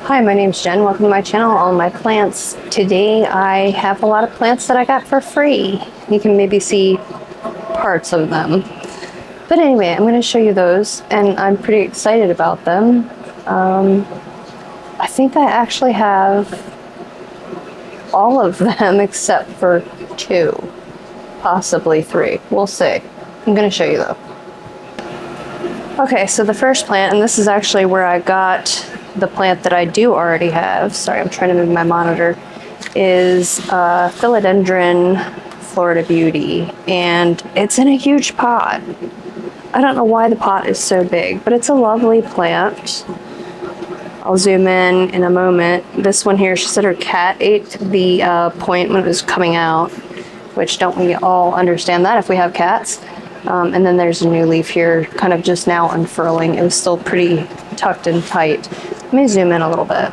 Hi, my name's Jen. Welcome to my channel, All My Plants. Today I have a lot of plants that I got for free. You can maybe see parts of them. But anyway, I'm going to show you those, and I'm pretty excited about them. I think I actually have all of them except for 2, possibly 3. We'll see. I'm going to show you though. Okay, so the first plant, and this is actually where I got the plant that I do already have, sorry, I'm trying to move my monitor, is Philodendron Florida Beauty, and it's in a huge pot. I don't know why the pot is so big, but it's a lovely plant. I'll zoom in a moment. This one here, she said her cat ate the point when it was coming out, which don't we all understand that if we have cats? And then there's a new leaf here, kind of just now unfurling. It was still pretty tucked and tight. Let me zoom in a little bit.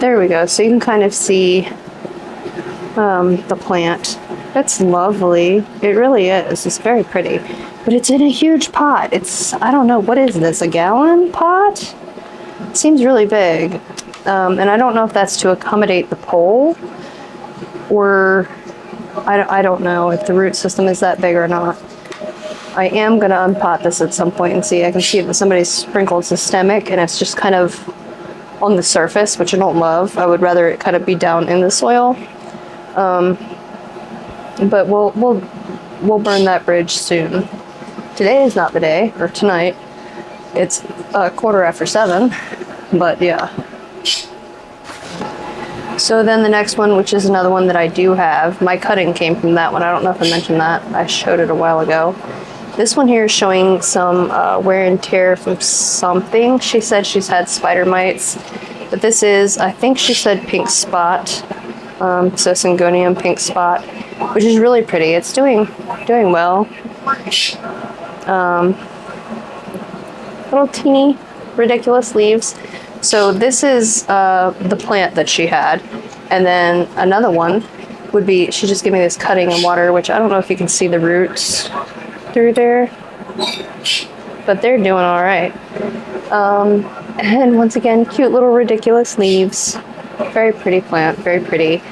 There we go. So you can kind of see the plant. It's lovely. It really is. It's very pretty. But it's in a huge pot. It's, I don't know, what is this, a gallon pot? It seems really big. And I don't know if that's to accommodate the pole, or I don't know if the root system is that big or not. I am going to unpot this at some point and see. I can see that somebody sprinkled systemic and it's just kind of on the surface, which I don't love. I would rather it kind of be down in the soil. But we'll burn that bridge soon. Today is not the day, or tonight. It's 7:15, but yeah. So then the next one, which is another one that I do have, my cutting came from that one. I don't know if I mentioned that. I showed it a while ago. This one here is showing some wear and tear from something. She said she's had spider mites, but this is, I think she said pink spot. So Syngonium pink spot, which is really pretty. It's doing well. Little teeny ridiculous leaves. So this is the plant that she had, and then another one would be, she just gave me this cutting and water, which I don't know if you can see the roots through there, but they're doing all right. And once again, cute little ridiculous leaves. Very pretty plant, very pretty.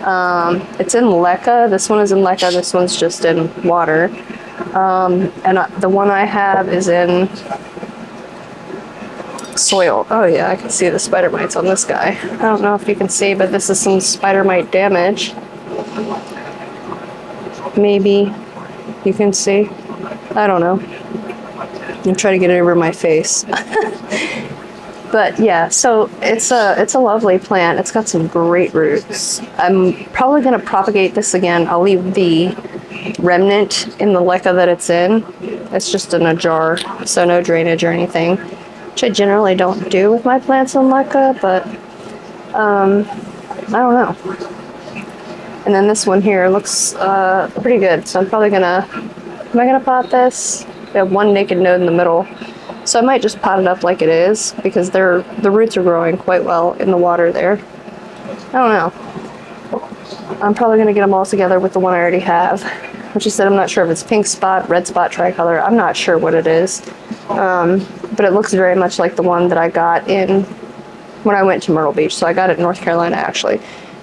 It's in leca. This one is in leca. This one's just in water. And the one I have is in soil. Oh yeah, I can see the spider mites on this guy. I don't know if you can see, but this is some spider mite damage. Maybe you can see. I don't know. I'm trying to get it over my face. But yeah, so it's a lovely plant. It's got some great roots. I'm probably going to propagate this again. I'll leave the remnant in the leca that it's in. It's just in a jar, so no drainage or anything, which I generally don't do with my plants in leca, but I don't know. And then this one here looks pretty good, so I'm probably gonna, am I gonna pot this? We have one naked node in the middle, so I might just pot it up like it is, because the roots are growing quite well in the water there. I don't know. I'm probably gonna get them all together with the one I already have, which she said, I'm not sure if it's pink spot, red spot, tricolor, I'm not sure what it is. But it looks very much like the one that I got in when I went to Myrtle Beach. So I got it in North Carolina, actually.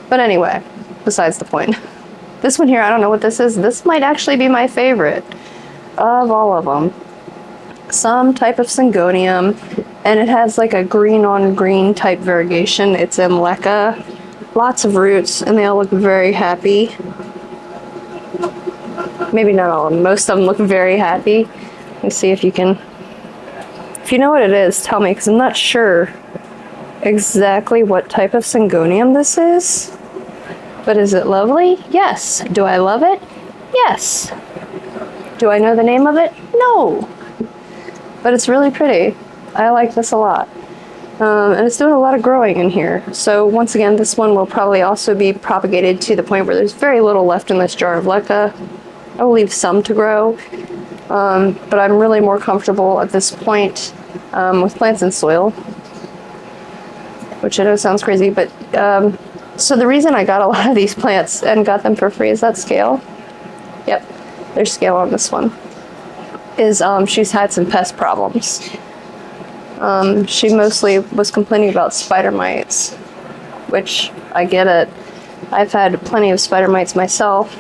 But anyway, besides the point. This one here, I don't know what this is. This might actually be my favorite of all of them. Some type of Syngonium, and it has like a green on green type variegation. It's in leca. Lots of roots, and they all look very happy. Maybe not all of them. Most of them look very happy. Let me see if you can... If you know what it is, tell me, because I'm not sure exactly what type of Syngonium this is. But is it lovely? Yes. Do I love it? Yes. Do I know the name of it? No. But it's really pretty. I like this a lot. And it's doing a lot of growing in here. So once again, this one will probably also be propagated to the point where there's very little left in this jar of leca. I will leave some to grow. But I'm really more comfortable at this point with plants in soil, which I know sounds crazy, but so the reason I got a lot of these plants and got them for free is that scale. Yep, there's scale on this one. is she's had some pest problems. She mostly was complaining about spider mites, which I get it. I've had plenty of spider mites myself,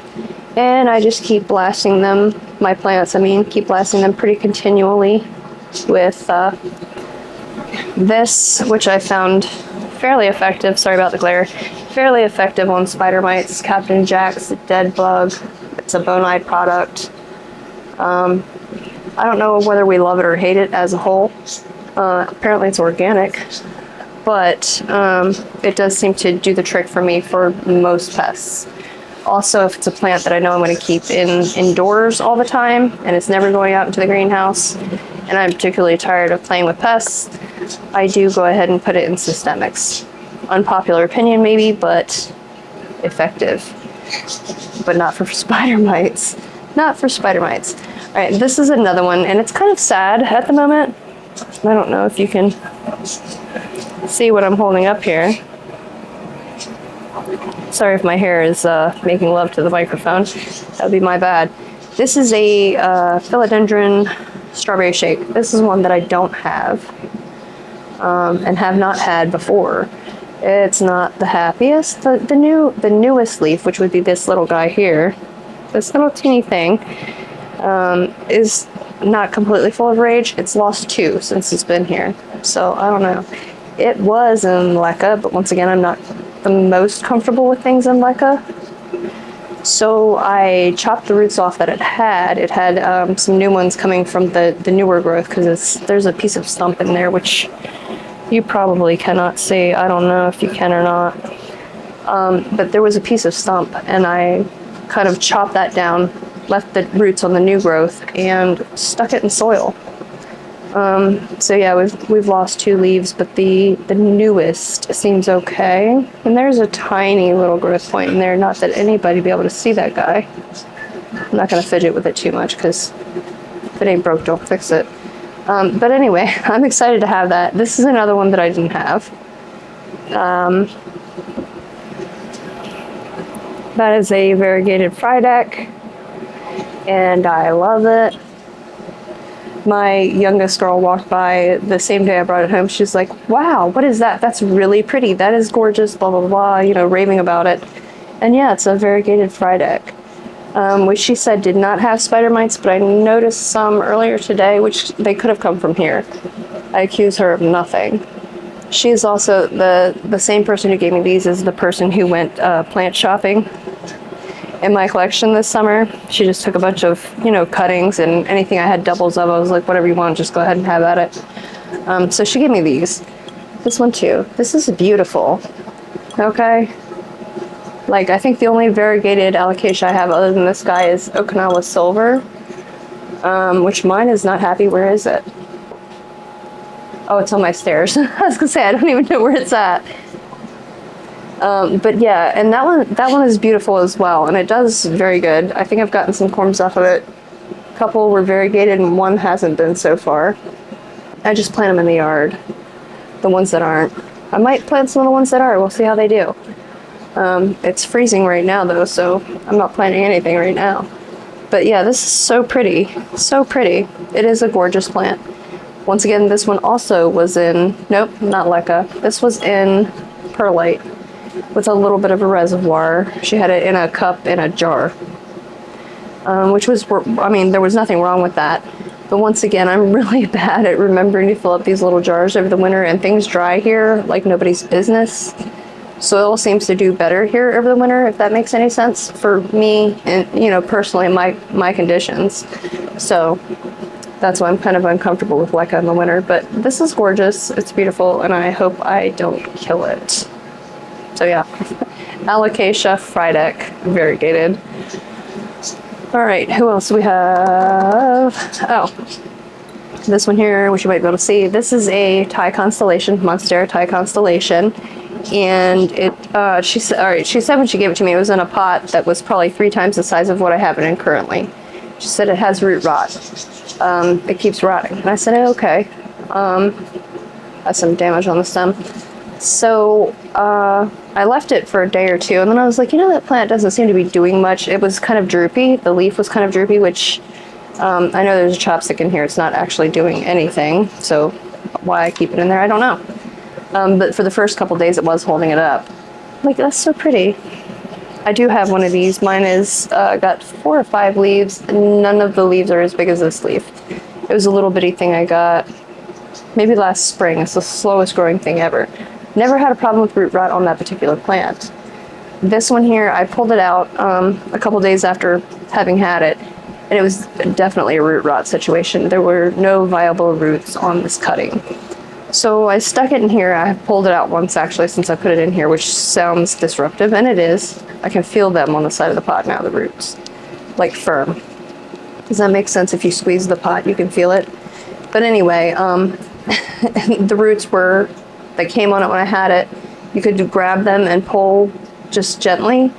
and I just keep blasting them, my plants, keep blasting them pretty continually with this, which I found fairly effective. Sorry about the glare. Fairly effective on spider mites. Captain Jack's Dead Bug. It's a Bonide product. I don't know whether we love it or hate it as a whole. Apparently it's organic, but it does seem to do the trick for me for most pests. Also, if it's a plant that I know I'm going to keep indoors all the time and it's never going out into the greenhouse, and I'm particularly tired of playing with pests, I do go ahead and put it in systemics. Unpopular opinion maybe, but effective. But not for spider mites. Not for spider mites. All right, this is another one, and it's kind of sad at the moment. I don't know if you can see what I'm holding up here. Sorry if my hair is making love to the microphone. That would be my bad. This is a philodendron strawberry shake. This is one that I don't have and have not had before. It's not the happiest. The newest leaf, which would be this little guy here, this little teeny thing, is not completely full of rage. It's lost 2 since it's been here. So I don't know. It was in leca, but once again, I'm not the most comfortable with things in leca. So I chopped the roots off that it had. It had some new ones coming from the newer growth, because there's a piece of stump in there, which you probably cannot see. I don't know if you can or not. But there was a piece of stump, and I kind of chopped that down, left the roots on the new growth, and stuck it in soil. So yeah, we've lost 2 leaves, but the newest seems okay. And there's a tiny little growth point in there. Not that anybody be able to see that guy. I'm not gonna fidget with it too much, because if it ain't broke, don't fix it. But anyway, I'm excited to have that. This is another one that I didn't have. That is a variegated Frydek, and I love it. My youngest girl walked by the same day I brought it home. She's like, wow, what is that? That's really pretty. That is gorgeous, blah, blah, blah, raving about it. And yeah, it's a variegated Frydek, which she said did not have spider mites, but I noticed some earlier today, which they could have come from here. I accuse her of nothing. She is also the same person who gave me these is the person who went plant shopping in my collection this summer. She just took a bunch of, cuttings and anything I had doubles of. I was like, whatever you want, just go ahead and have at it. So she gave me these. This one too. This is beautiful. Okay. Like, I think the only variegated alocasia I have other than this guy is Okinawa Silver, which mine is not happy. Where is it? Oh, it's on my stairs. I was gonna say, I don't even know where it's at. But yeah, and that one is beautiful as well, and it does very good. I think I've gotten some corms off of it. A couple were variegated and one hasn't been so far. I just plant them in the yard, the ones that aren't. I might plant some of the ones that are. We'll see how they do. It's freezing right now though, so I'm not planting anything right now. But yeah, this is so pretty. So pretty. It is a gorgeous plant. Once again, this one also was in, nope, not leca. This was in perlite with a little bit of a reservoir. She had it in a cup in a jar, which was, there was nothing wrong with that. But once again, I'm really bad at remembering to fill up these little jars over the winter, and things dry here like nobody's business. Soil seems to do better here over the winter, if that makes any sense for me and, personally my conditions. So that's why I'm kind of uncomfortable with leca in the winter. But this is gorgeous. It's beautiful, and I hope I don't kill it. So yeah, Alocasia Frydek, variegated. All right, who else do we have? Oh, this one here, which you might be able to see. This is a Thai constellation, Monstera Thai constellation. And she said when she gave it to me, it was in a pot that was probably 3 times the size of what I have it in currently. She said it has root rot. It keeps rotting. And I said, okay. Has some damage on the stem. So I left it for a day or two, and then I was like, that plant doesn't seem to be doing much. It was kind of droopy. The leaf was kind of droopy, which I know there's a chopstick in here. It's not actually doing anything, so why I keep it in there, I don't know. But for the first couple days, it was holding it up. Like, that's so pretty. I do have one of these. Mine is got 4 or 5 leaves. None of the leaves are as big as this leaf. It was a little bitty thing I got maybe last spring. It's the slowest growing thing ever. Never had a problem with root rot on that particular plant. This one here, I pulled it out a couple days after having had it, and it was definitely a root rot situation. There were no viable roots on this cutting. So I stuck it in here. I pulled it out once actually since I put it in here, which sounds disruptive, and it is. I can feel them on the side of the pot now, the roots, like firm. Does that make sense? If you squeeze the pot, you can feel it. But anyway, the roots they came on it when I had it. You could grab them and pull just gently,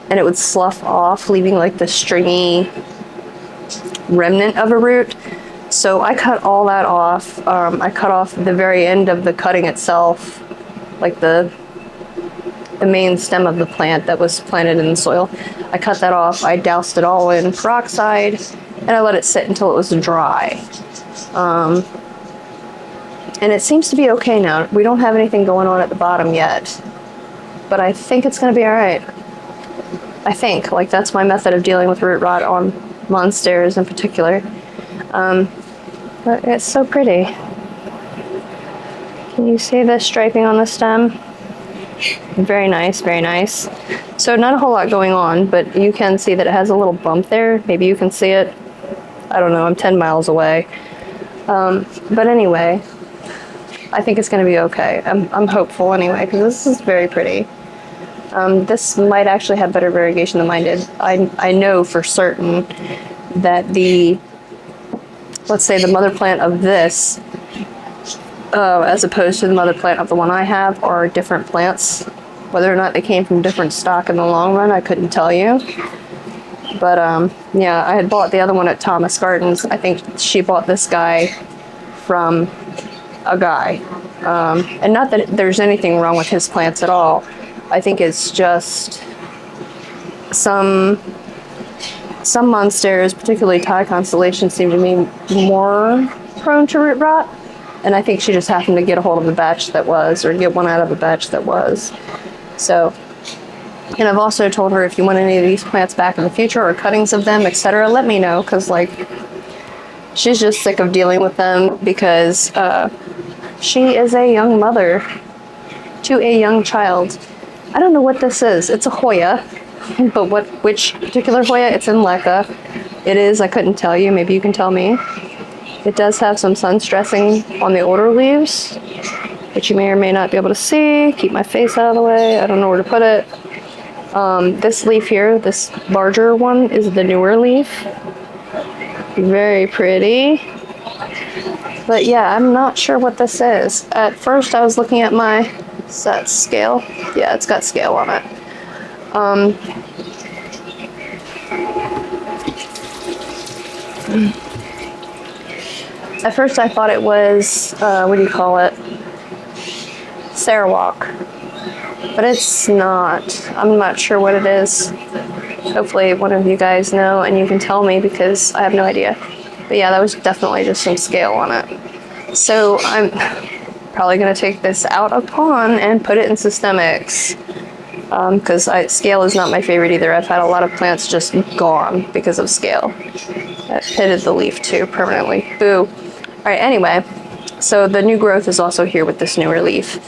and it would slough off, leaving like the stringy remnant of a root. So I cut all that off. I cut off the very end of the cutting itself, like the main stem of the plant that was planted in the soil. I cut that off. I doused it all in peroxide, and I let it sit until it was dry. And it seems to be okay now. We don't have anything going on at the bottom yet, but I think it's going to be all right. I think, like, that's my method of dealing with root rot on monsteras in particular. But it's so pretty. Can you see the striping on the stem? Very nice, very nice. So not a whole lot going on, but you can see that it has a little bump there. Maybe you can see it. I don't know, I'm 10 miles away. But anyway, I think it's going to be okay. I'm hopeful anyway, because this is very pretty. This might actually have better variegation than mine did. I know for certain that let's say the mother plant of this, as opposed to the mother plant of the one I have, are different plants. Whether or not they came from different stock in the long run, I couldn't tell you. But yeah, I had bought the other one at Thomas Gardens. I think she bought this guy from a guy. And not that there's anything wrong with his plants at all. I think it's just some monsteras, particularly Thai constellations, seem to be more prone to root rot. And I think she just happened to get a hold of the batch that was, or get one out of a batch that was. So, and I've also told her, if you want any of these plants back in the future, or cuttings of them, etc., let me know, because like, she's just sick of dealing with them, because she is a young mother to a young child. I don't know what this is. It's a Hoya, but which particular Hoya? It's in LECA. It is, I couldn't tell you. Maybe you can tell me. It does have some sun stressing on the older leaves, which you may or may not be able to see. Keep my face out of the way. I don't know where to put it. This leaf here, this larger one, is the newer leaf. Very pretty. But yeah, I'm not sure what this is. At first I was looking at is that scale? Yeah, it's got scale on it. At first I thought it was, what do you call it? Sarawak. But it's not. I'm not sure what it is. Hopefully one of you guys know and you can tell me, because I have no idea. But yeah, that was definitely just some scale on it. So I'm probably going to take this out of pon and put it in systemics. Because scale is not my favorite either. I've had a lot of plants just gone because of scale. That pitted the leaf too permanently. Boo. Alright, anyway. So the new growth is also here with this newer leaf.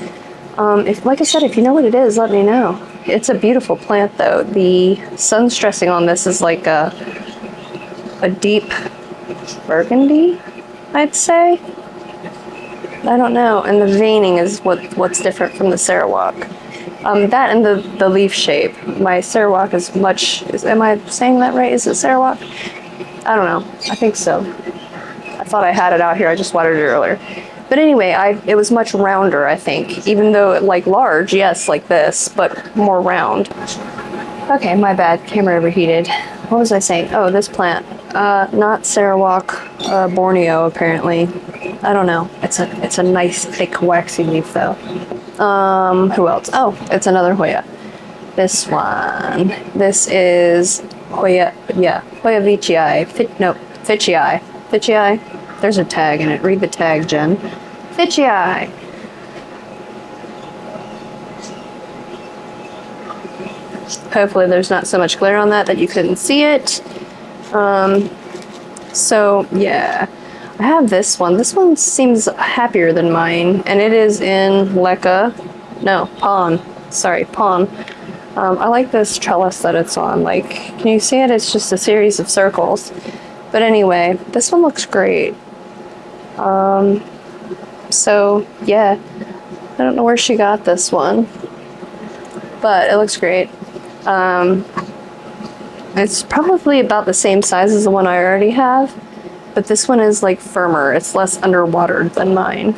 Like I said, if you know what it is, let me know. It's a beautiful plant though. The sun stressing on this is like a deep burgundy, I'd say. I don't know. And the veining is what's different from the Sarawak. That and the leaf shape. My Sarawak is am I saying that right? Is it Sarawak? I don't know. I think so. I thought I had it out here. I just watered it earlier. But anyway, it was much rounder, I think. Even though, like, large, yes, like this, but more round. Okay, my bad. Camera overheated. What was I saying? Oh, this plant. Not Sarawak, Borneo, apparently. I don't know. It's a nice, thick, waxy leaf, though. Who else? Oh, it's another Hoya. This one. This is Hoya, yeah, Hoya Veitchii. Fitchii. Fitchii. There's a tag in it. Read the tag, Jen. Fitchii. Hopefully there's not so much glare on that you couldn't see it. So yeah, I have this one. This one seems happier than mine, and it is in Leca. No, Pawn. Sorry, Pawn. I like this trellis that it's on. Like, can you see it? It's just a series of circles. But anyway, this one looks great. So yeah, I don't know where she got this one, but it looks great. It's probably about the same size as the one I already have, but this one is like firmer. It's less underwater than mine.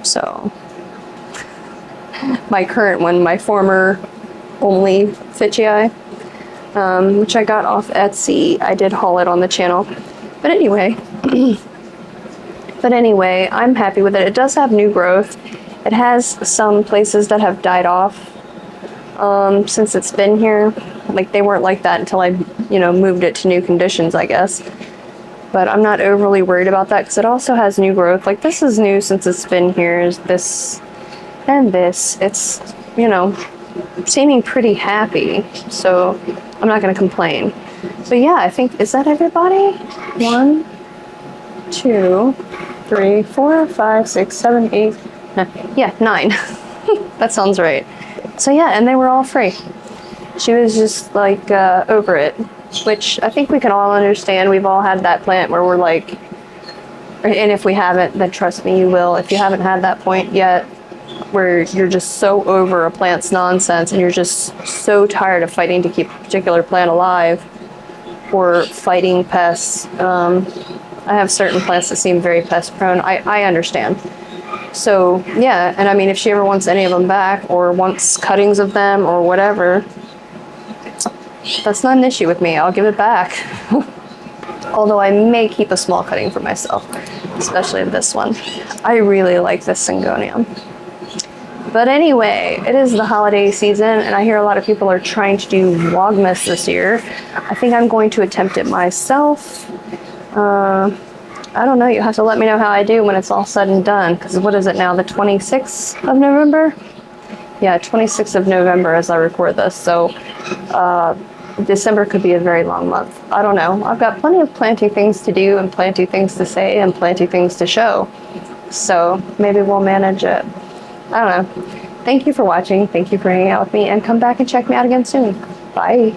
So my current one, my former only Fitchii, which I got off Etsy. I did haul it on the channel. But anyway, I'm happy with it. It does have new growth. It has some places that have died off since it's been here. Like, they weren't like that until I, moved it to new conditions, I guess. But I'm not overly worried about that because it also has new growth. Like, this is new since it's been here. Is this and this. It's, seeming pretty happy. So I'm not going to complain. But yeah, I think, is that everybody? 1, 2, 3, 4, 5, 6, 7, 8, 9. Yeah, 9. That sounds right. So yeah, and they were all free. She was just like over it, which I think we can all understand. We've all had that plant where we're like, and if we haven't, then trust me, you will. If you haven't had that point yet, where you're just so over a plant's nonsense and you're just so tired of fighting to keep a particular plant alive or fighting pests. I have certain plants that seem very pest prone. I understand. So yeah, and I mean, if she ever wants any of them back or wants cuttings of them or whatever, that's not an issue with me. I'll give it back. Although I may keep a small cutting for myself, especially this one. I really like this Syngonium. But anyway, it is the holiday season, and I hear a lot of people are trying to do Vlogmas this year. I think I'm going to attempt it myself. I don't know, you have to let me know how I do when it's all said and done, because what is it now, the 26th of November? Yeah, 26th of November as I record this, so December could be a very long month. I don't know. I've got plenty of planty things to do and planty things to say and planty things to show, so maybe we'll manage it. I don't know. Thank you for watching. Thank you for hanging out with me, and come back and check me out again soon. Bye.